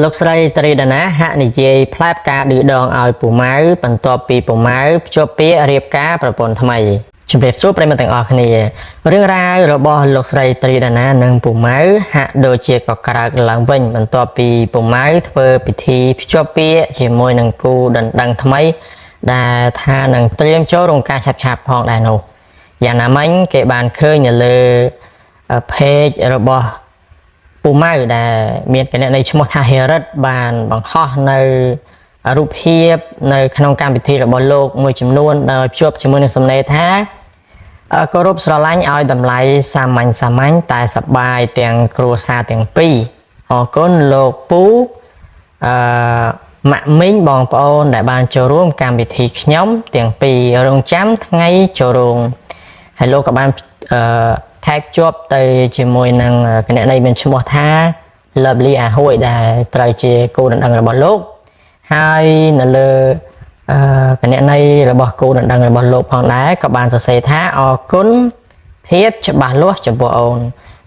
លោកស្រីត្រីដាណាហាក់និយាយផ្លែផ្កាឌឺដងឲ្យពូម៉ៅបន្ទាប់ពីពូម៉ៅភ្ជាប់ពាក្យរៀបការប្រពន្ធថ្មីជំរាបសួរប្រិយមិត្តទាំងអស់គ្នារឿងរ៉ាវរបស់លោកស្រីត្រីដាណានិងពូម៉ៅហាក់ដូចជាក៏ក្រើកឡើងវិញបន្ទាប់ពីពូម៉ៅធ្វើពិធីភ្ជាប់ពាក្យជាមួយនឹងគូដណ្ដឹងថ្មីដែលថានឹងត្រៀមចូលរោងការឆាប់ៗផងដែរនោះយ៉ាងណាមិញគេបានឃើញនៅលើ page របស់ពូម៉ៅដែលមានគណនីឈ្មោះថា Herit បានបង្ហោះនៅរូបភាពនៅក្នុងកម្មវិធីរបស់លោកមួយចំនួនដែលភ្ជាប់ជាមួយនឹងសំណេរថាគោរពស្រឡាញ់ឲ្យតម្លៃសាមញ្ញតែសប្បាយទាំងគ្រួសារទាំងពីរអរគុណលោកពូម៉ាក់មីងបងប្អូនដែលបានចូលរួមកម្មវិធីខ្ញុំទាំងពីររងចាំថ្ងៃចូលរោងហើយលោកក៏បានថែបជាប់ទៅជាមួយនឹងគណនីមានឈ្មោះថា Lovely អាហួយដែលត្រូវជាគូដណ្ដឹងរបស់លោកហើយនៅលើគណនីរបស់គូដណ្ដឹងរបស់លោកផងដែរក៏បានសរសេរថាអរគុណភាពច្បាស់លាស់ចំពោះអូន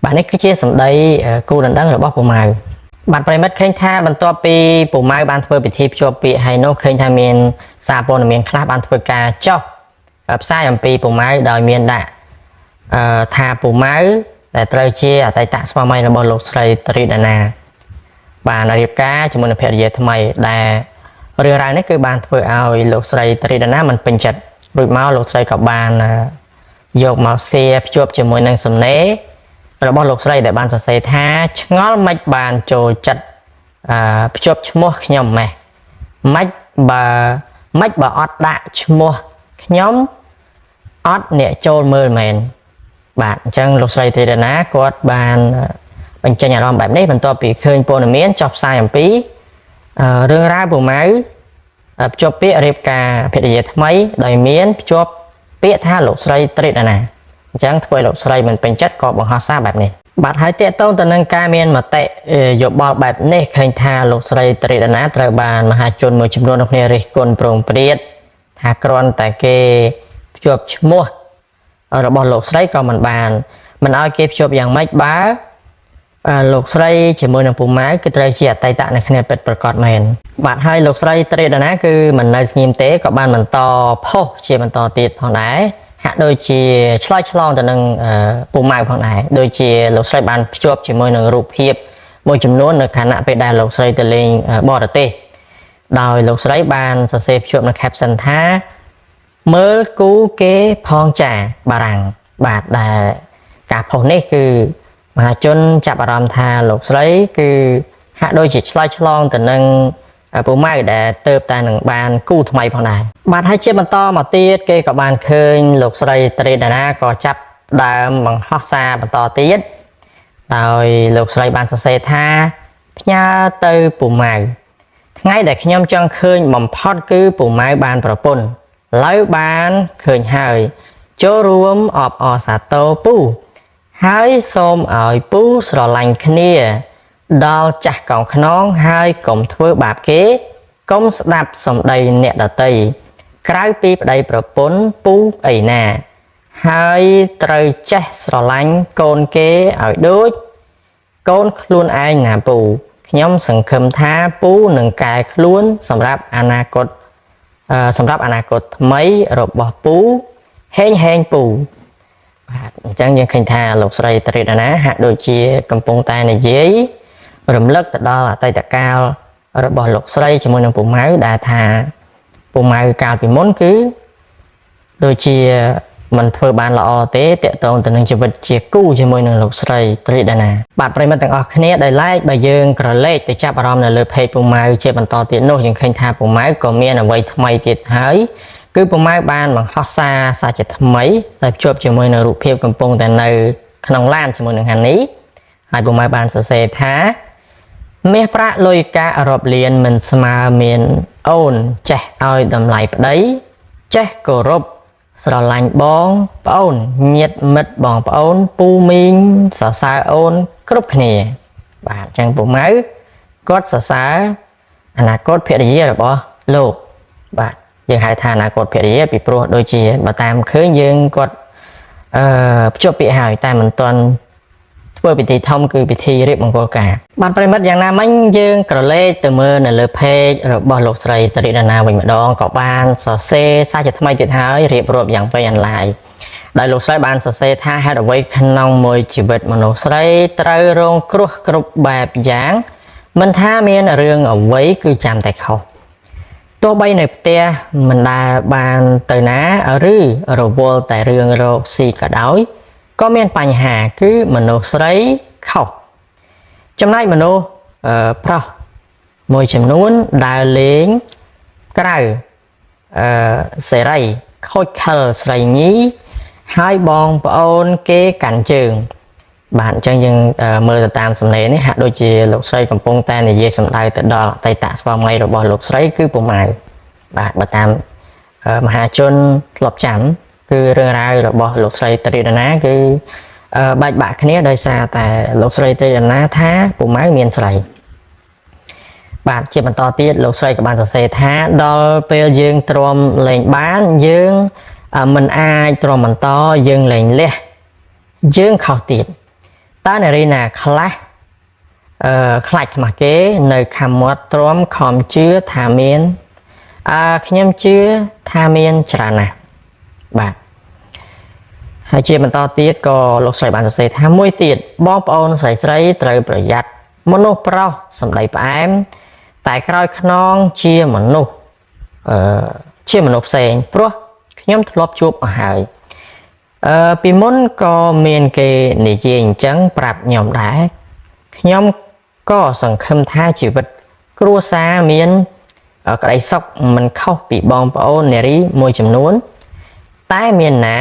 បាទនេះគឺជាសម្ដីគូដណ្ដឹងរបស់ពូម៉ៅបាទប្រិមិត្តឃើញថាបន្ទាប់ពីពូម៉ៅបានធ្វើពិធីភ្ជាប់ពាក្យហើយនោះឃើញថាមានសារព័ត៌មានខ្លះបានធ្វើការចុះផ្សាយអំពីពូម៉ៅដោយមានដាក់ថាពូម៉ៅដែលត្រូវជាអតីតស្វាមីរបស់លោកស្រីត្រីដាណាបានរៀបការជាមួយនឹងភរិយាថ្មីដែលរឿងរ៉ាវនេះគឺបានធ្វើឲ្យលោកស្រីត្រីដាណាមិនពេញចិត្តរួចមកលោកស្រីក៏បានយកមកសៀភ្ជាប់ជាមួយនឹងសំណេររបស់លោកស្រីដែលបានសរសេរថាឆ្ងល់មិនបានចូលចិត្តភ្ជាប់ឈ្មោះខ្ញុំម៉េះមិនបើអត់ដាក់ឈ្មោះខ្ញុំអត់អ្នកចូលមើលមែនបាទអញ្ចឹងលោកស្រីត្រីដាណាគាត់បានបញ្ចេញអារម្មណ៍បែបនេះបន្ទាប់ពីឃើញព័ត៌មានចុះផ្សាយអំពីរឿងរ៉ាវពូម៉ៅភ្ជាប់ពាក្យរៀបការភរិយាថ្មីដោយមានភ្ជាប់ពាក្យថាលោកស្រីត្រីដាណាអញ្ចឹងធ្វើឲ្យលោកស្រីមិនពេញចិត្តក៏បង្ហោះសារបែបនេះបាទហើយតេតងទៅនឹងការមានមតិយោបល់បែបនេះឃើញថាលោកស្រីត្រីដាណាត្រូវបានមហាជនមួយចំនួនក្នុងគ្នារិះគន់ប្រងព្រាតថាគ្រាន់តែគេភ្ជាប់ឈ្មោះរបស់លោកស្រីក៏មិនបានមិនឲ្យគេភ្ជាប់យ៉ាងម៉េចបើលោកស្រីជាមួយនឹងពូម៉ៅគឺត្រូវជាអតីតនៅគ្នាពិតប្រាកដមែនបាទហើយលោកស្រីត្រីដាណាគឺមិននៅស្ងៀមទេក៏បានបន្តផុសជាបន្តទៀតផងដែរហាក់ដូចជាឆ្លើយឆ្លងទៅនឹងពូម៉ៅផងដែរដូចជាលោកស្រីបានភ្ជាប់ជាមួយនឹងរូបភាពមួយចំនួននៅខណៈពេលដែលលោកស្រីទៅលេងបរទេសដោយលោកស្រីបានសរសេរភ្ជាប់នៅ caption ថាមើលគូគេផងចាបារាំងបាទដែលការផុសនេះគឺមហាជនចាប់អារម្មណ៍ថាលោកស្រីគឺហាក់ដូចជាឆ្លើយឆ្លងទៅនឹងពូម៉ៅដែលទៅតែនឹងបានគូថ្មីផងដែរបាទហើយជាបន្តមកទៀតគេក៏បានឃើញលោកស្រីត្រីដាណាក៏ចាប់ដើមបង្ហោះសារបន្តទៀតដោយលោកស្រីបានសរសេរថាផ្ញើទៅពូម៉ៅថ្ងៃដែលខ្ញុំចង់ឃើញបំផុតគឺពូម៉ៅបានប្រពន្ធឡើយបានឃើញហើយចូលរួមអបអរសាទរពូហើយសូមឲ្យពូស្រឡាញ់គ្នាដល់ចាស់កោងខ្នងហើយកុំធ្វើបាបគេកុំស្ដាប់សម្ដីអ្នកដទៃក្រៅពីប្តីប្រពន្ធពូអីណាហើយត្រូវចេះស្រឡាញ់កូនគេឲ្យដូចកូនខ្លួនឯងណាពូខ្ញុំសង្ឃឹមថាពូនឹងកែខ្លួនសម្រាប់អនាគតថ្មីរបស់ពូហេងពូបាទអញ្ចឹងយើងឃើញថាលោកស្រីត្រីដាណាហាក់ដូចជាកំពុងតែនិយាយរំលឹកទៅដល់អតីតកាលរបស់លោកស្រីជាមួយនឹងពូម៉ៅដែលថាពូម៉ៅកាលពីមុនគឺដូចជាមិនធ្វើបានល្អទេតកតងទៅនឹងជីវិតជាគូជាមួយនឹងលោកស្រីត្រីដាណាបាទប្រិយមិត្តទាំងអស់គ្នាដែល like បើយើងក្រឡេកទៅចាប់អារម្មណ៍នៅលើ page ពូម៉ៅជាបន្តទៀតនោះយើងឃើញថាពូម៉ៅក៏មានអ្វីថ្មីទៀតហើយគឺពូម៉ៅបានបង្ហោះសារជាថ្មីដែលភ្ជាប់ជាមួយនឹងរូបភាពកំពុងតែនៅក្នុងឡានជាមួយនឹងហានីហើយពូម៉ៅបានសរសេរថាមាសប្រាក់លុយកាក់រាប់លានមិនស្មើមានអូនចេះឲ្យតម្លៃប្តីចេះគោរពស្រឡាញ់បងប្អូនញាតិមិត្តបងប្អូនពូមីងសរសើរអូនគ្រប់គ្នាបាទអញ្ចឹងពូម៉ៅគាត់សរសើរអនាគតភរិយារបស់លោកបាទយើងហៅថាអនាគតភរិយាពីព្រោះដូចជាបើតាមឃើញយើងគាត់ភ្ជាប់ពាក្យហើយតែមិនទាន់ធ្វើ ធ្វើពិធីធំគឺពិធីរៀបមង្គលការបាទប្រិមិត្តយ៉ាងណាមិញយើងក្រឡេកទៅមើលនៅលើ page របស់លោកស្រីតរិណាវិញម្ដងក៏បានសរសេរសារជាថ្មីទៀតហើយរៀបរាប់យ៉ាងវែងអន្លាយដោយលោកស្រីបានសរសេរថាហេតុអ្វីក្នុងមួយជីវិតមនុស្សស្រីត្រូវរងគ្រោះគ្រប់បែបយ៉ាងមិនថាមានរឿងអ្វីគឺចាំតែខុសទោះបីនៅផ្ទះមិនដែលបានទៅណាឬរវល់តែរឿងរកស៊ីក៏ដោយក៏មានបញ្ហាគឺមនុស្សស្រីខុសចំណែកមនុស្សប្រុសមួយចំនួនដើរលេងក្រៅសេរីខូចខលស្រីញីហើយបងប្អូនគេកាន់ជើងបាទអញ្ចឹងយើងមើលទៅតាមសំណេរនេះហាក់ដូចជាលោកស្រីកំពុងតែនិយាយសម្ដៅទៅដល់អតីតស្វាមីរបស់លោកស្រីគឺពូម៉ៅបាទបើតាមមហាជនធ្លាប់ចាំគឺរឿងរ៉ាវរបស់លោកស្រីតរិណាគឺបែកបាក់គ្នាដោយសារតែលោកស្រីតរិណាថាពូម៉ៅមានស្រីបាទជាបន្តទៀតលោកស្រីក៏បានសរសេរថាដល់ពេលយើងទ្រាំលែងបានយើងមិនអាចទ្រាំបន្តយើងលែងលះយើងខុសទៀតតើនារីណាខ្លះខ្លាចខ្មាស់គេនៅខំមាត់ទ្រាំខំជឿថាមានខ្ញុំជឿថាមានច្រើនណាស់បាទហើយជាបន្តទៀតក៏លោកស្រីបានសរសេរថាមួយទៀតបងប្អូនស្រីត្រូវប្រយ័ត្នមនុស្សប្រុសសម្ដីផ្អែមតែក្រោយខ្នងជាមនុស្សផ្សេងព្រោះខ្ញុំធ្លាប់ជួបអស់ហើយពីមុនក៏មានគេនិយាយអញ្ចឹងប្រាប់ខ្ញុំដែរខ្ញុំក៏សង្ឃឹមថាជីវិតគ្រួសារមានក្តីសុខមិនខុសពីបងប្អូននារីមួយចំនួនតែមានណា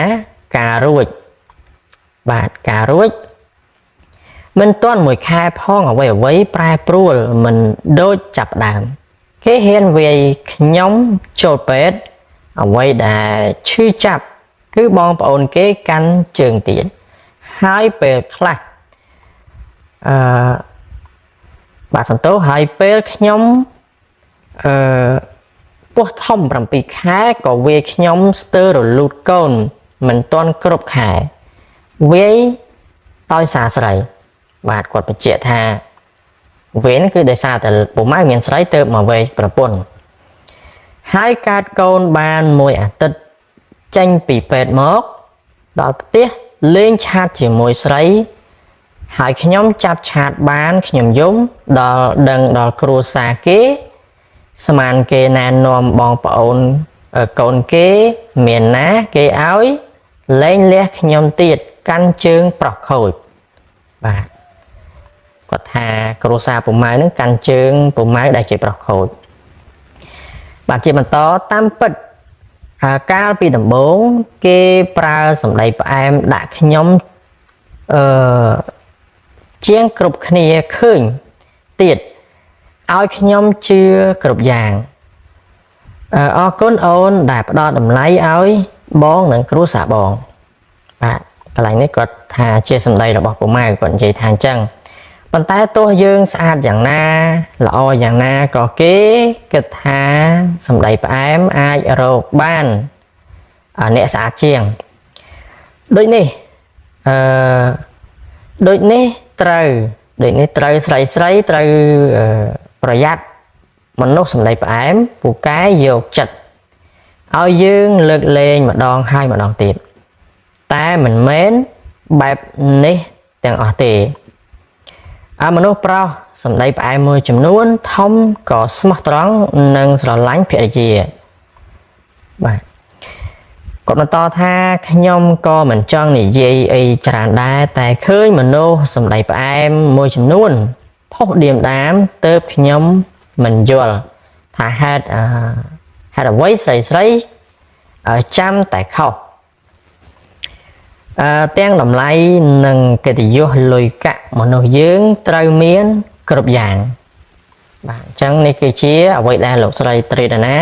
ការរួចបាទការរួចមិនទាន់មួយខែផងអ្វីប្រែប្រួលមិនដូចចាប់ដើមគេហ៊ានវាយខ្ញុំចូលពេទ្យអ្វីដែលឈឺចាប់គឺបងប្អូនគេកាន់ជើងទៀតហើយពេលខ្លះបាទសំទោសហើយពេលខ្ញុំពោះធំ7ខែក៏វាយខ្ញុំស្ទើររលូតកូនមិនទាន់គ្រប់ខែវាយដោយសារស្រីបាទគាត់បញ្ជាក់ថាវាយគឺដោយសារតែពូម៉ៅមានស្រីទៅមកវាយប្រពន្ធហើយកើតកូនបានមួយអាទិត្យចេញពីពេទ្យមកដល់ផ្ទះលេងឆាតជាមួយស្រីហើយខ្ញុំចាប់ឆាតបានខ្ញុំយំដល់គ្រួសារគេស្មានគេណែនាំបងប្អូនកូនគេមានណាគេឲ្យលែងលះខ្ញុំទៀតកាន់ជើងប្រុសខូចបាទគាត់ថាគ្រួសារពូម៉ៅនឹងកាន់ជើងពូម៉ៅដែលជាប្រុសខូចបាទជាបន្តតាមពិតកាលពីដំបូងគេប្រើសម្ដីផ្អែមដាក់ខ្ញុំជាងគ្រប់គ្នាឃើញទៀតឲ្យខ្ញុំជឿគ្រប់យ៉ាងអរគុណអូនដែលផ្ដល់តម្លៃឲ្យបងនិងគ្រួសារបងបាទកន្លែងនេះគាត់ថាជាសម្ដីរបស់ពូម៉ៅគាត់និយាយថាអញ្ចឹងប៉ុន្តែទោះយើងស្អាតយ៉ាងណាល្អយ៉ាងណាក៏គេគិតថាសម្ដីផ្អែមអាចរកបានអ្នកស្អាតជាងដូចនេះត្រូវស្រីត្រូវប្រយ័ត្នមនុស្សសម្ដីផ្អែមពូកែយកចិត្តឲ្យយើងលើកលែងម្ដងហើយម្ដងទៀតតែមិនមែនបែបនេះទាំងអស់ទេមនុស្សប្រុសសម្ដីផ្អែមមួយចំនួនធំក៏ស្មោះត្រង់និងស្រឡាញ់ភរិយាបាទគាត់បន្តថាខ្ញុំក៏មិនចង់និយាយអីច្រើនដែរតែឃើញមនុស្សសម្ដីផ្អែមមួយចំនួនផុសឌៀមដាមទៅខ្ញុំមិនយល់ថាហេតុអ្វីស្រីចាំតែខុសទាំងតម្លៃនិងកិត្តិយសលុយកាក់មនុស្សយើងត្រូវមានគ្រប់យ៉ាងបាទអញ្ចឹងនេះគឺជាអ្វីដែលលោកស្រីតរិណា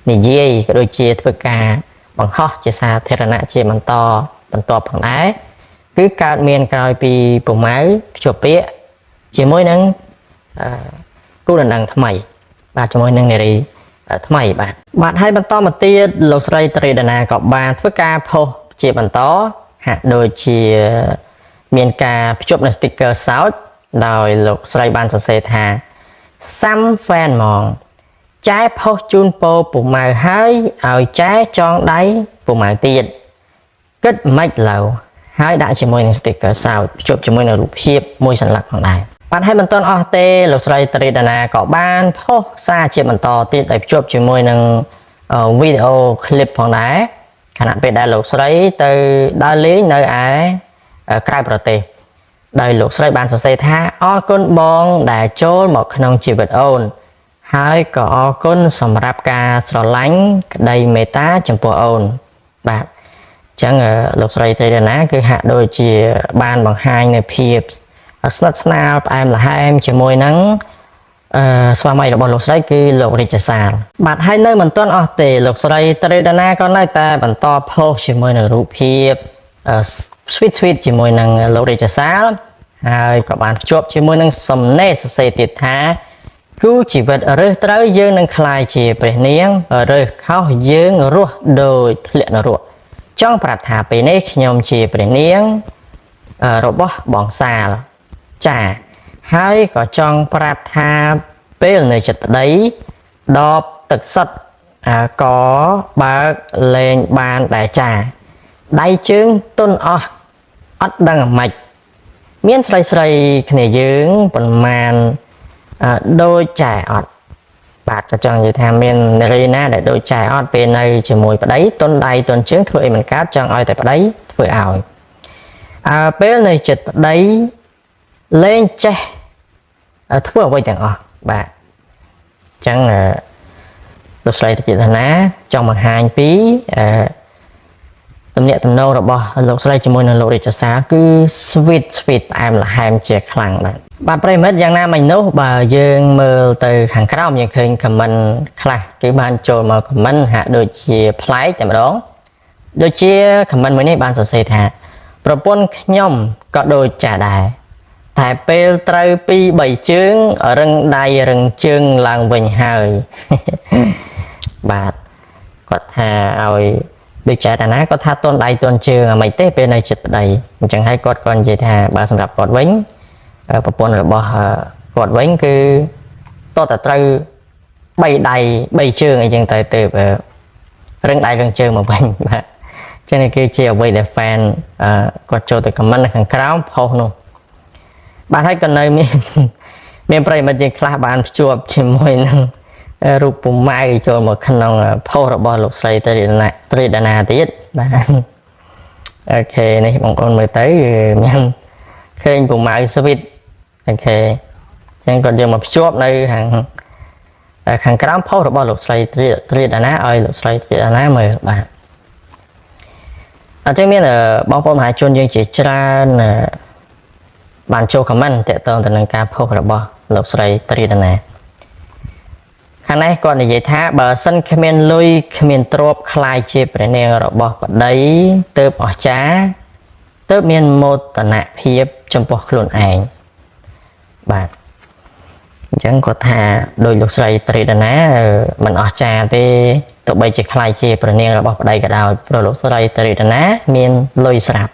និយាយក៏ដូចជាធ្វើការបង្ហោះជាសាធារណៈជាបន្តផងដែរគឺកើតមានក្រោយពីពូម៉ៅភ្ជាប់ពាក្យជាមួយនឹងគូដណ្ដឹងថ្មីបាទជាមួយនឹងនារីថ្មីបាទហើយបន្តមកទៀតលោកស្រីតរិណាក៏បានធ្វើការផុសជាបន្តហាក់ដូចជា មានការភ្ជាប់នៅ sticker សោចដោយលោកស្រីបានសរសេរថាសាំ fan ហ្មងចែផុសជូនពោពុំម៉ៅហើយឲ្យចែចងដៃពុំម៉ៅទៀតគិតមិនឡូវហើយដាក់ជាមួយនឹង sticker សោចភ្ជាប់ជាមួយនឹងរូបភាពមួយសន្លឹកផងដែរបាទហើយមិនទាន់អស់ទេលោកស្រីត្រីដាណាក៏បានផុសសារជាបន្តទៀតដោយភ្ជាប់ជាមួយនឹងវីដេអូ clip ផងដែរខណៈពេលដែលលោកស្រីទៅដើរលេងនៅឯក្រៅប្រទេសដោយលោកស្រីបានសរសេរថាអរគុណបងដែលចូលមកក្នុងជីវិតអូនហើយក៏អរគុណសម្រាប់ការស្រឡាញ់ក្តីមេត្តាចំពោះអូនបាទអញ្ចឹងលោកស្រីត្រីដាណាគឺហាក់ដូចជាបានបង្ហាញនៅភាពស្និទ្ធស្នាលផ្អែមល្ហែមជាមួយនឹងស្វាមីរបស់លោកស្រីគឺលោករាជសាលបាទហើយនៅមិនទាន់អស់ទេលោកស្រីត្រីដាណាក៏នៅតែបន្តផុសជាមួយនឹងរូបភាពsweet ជាមួយនឹងលោករាជសាលហើយក៏បានភ្ជាប់ជាមួយនឹងសំណេរសរសេរទៀតថាគូជីវិតរើសត្រូវយើងនឹងក្លាយជាព្រះនាងរើសខុសយើងរស់ដោយធ្លាក់នរកចង់ប្រាប់ថាពេលនេះខ្ញុំជាព្រះនាងរបស់បងសាលចាហើយក៏ចង់ប្រាប់ថាពេលនៅចិត្តប្តីដបទឹកសុទ្ធក៏បើកលេងបានដែរចាដៃជើងទុនអស់អត់ដឹងអាម៉េចមានស្រីគ្នាយើងប៉ុន្មានដូចចែអត់បាទក៏ចង់និយាយថាមាននារីណាដែលដូចចែអត់ពេលនៅជាមួយប្តីទុនដៃទុនជើងធ្វើអីមិនកើតចង់ឲ្យតែប្តីធ្វើឲ្យពេលនៅចិត្តប្តីលេងចេះធ្វើអ្វីទាំងអស់បាទអញ្ចឹងលោកស្រីទីតាណាចង់បង្ហាញពីទំនាក់ទំនងរបស់លោកស្រីជាមួយនឹងលោករាជសាគឺ sweet ផ្អែមល្ហែមជាខ្លាំងបាទប្រិមិត្តយ៉ាងណាមិញនោះបើយើងមើលទៅខាងក្រោមយើងឃើញ comment ខ្លះគេបានចូលមក comment ហាក់ដូចជាប្លែកតែម្ដងដូចជា comment មួយនេះបានសរសេរថាប្រពន្ធខ្ញុំក៏ដូចចាដែរតែពេលត្រូវពី3ជើងរឹងដៃរឹងជើងឡើងវិញហើយបាទគាត់ថាឲ្យដូចចែតាណាគាត់ថាតនដៃតនជើងអាមិនទេពេលនៅចិត្តប្តីអញ្ចឹងហើយគាត់ក៏និយាយថាបើសម្រាប់គាត់វិញប្រពន្ធរបស់គាត់វិញគឺតតែត្រូវ3ដៃ3ជើងអីចឹងទៅរឹងដៃរឹងជើងមកវិញបាទអញ្ចឹងគឺជាអ្វីដែល fan គាត់ចូលទៅ comment នៅខាងក្រោមផុសនោះបាទហើយក៏នៅមានប្រិយមិត្តយើងខ្លះបានភ្ជាប់ជាមួយនឹងរូបពុំម៉ៅចូលមកក្នុងផុសរបស់លោកស្រីត្រីដាណាទៀតបាទអូខេនេះបងប្អូនមើលទៅមានឃើញពុំម៉ៅស្វីតអូខេអញ្ចឹងគាត់យកមកភ្ជាប់នៅខាងក្រោមផុសរបស់លោកស្រីត្រីដាណាឲ្យលោកស្រីត្រីដាណាមើលបាទអញ្ចឹងមានបងប្អូនមហាជនយើងជាច្រើនបានចូល comment ទាក់ទងទៅនឹងការផុសរបស់លោកស្រីត្រីដាណាខាងនេះគាត់និយាយថាបើសិនគ្មានលុយគ្មានទ្រព្យខ្លាយជាព្រះនាងរបស់ប្តីទើបអស្ចារ្យទើបមានមោទនភាពចំពោះខ្លួនឯងបាទអញ្ចឹងគាត់ថាដោយលោកស្រីត្រីដាណាមិនអស្ចារ្យទេទោះបីជាខ្លាយជាព្រះនាងរបស់ប្តីក៏ដោយព្រោះលោកស្រីត្រីដាណាមានលុយស្រាប់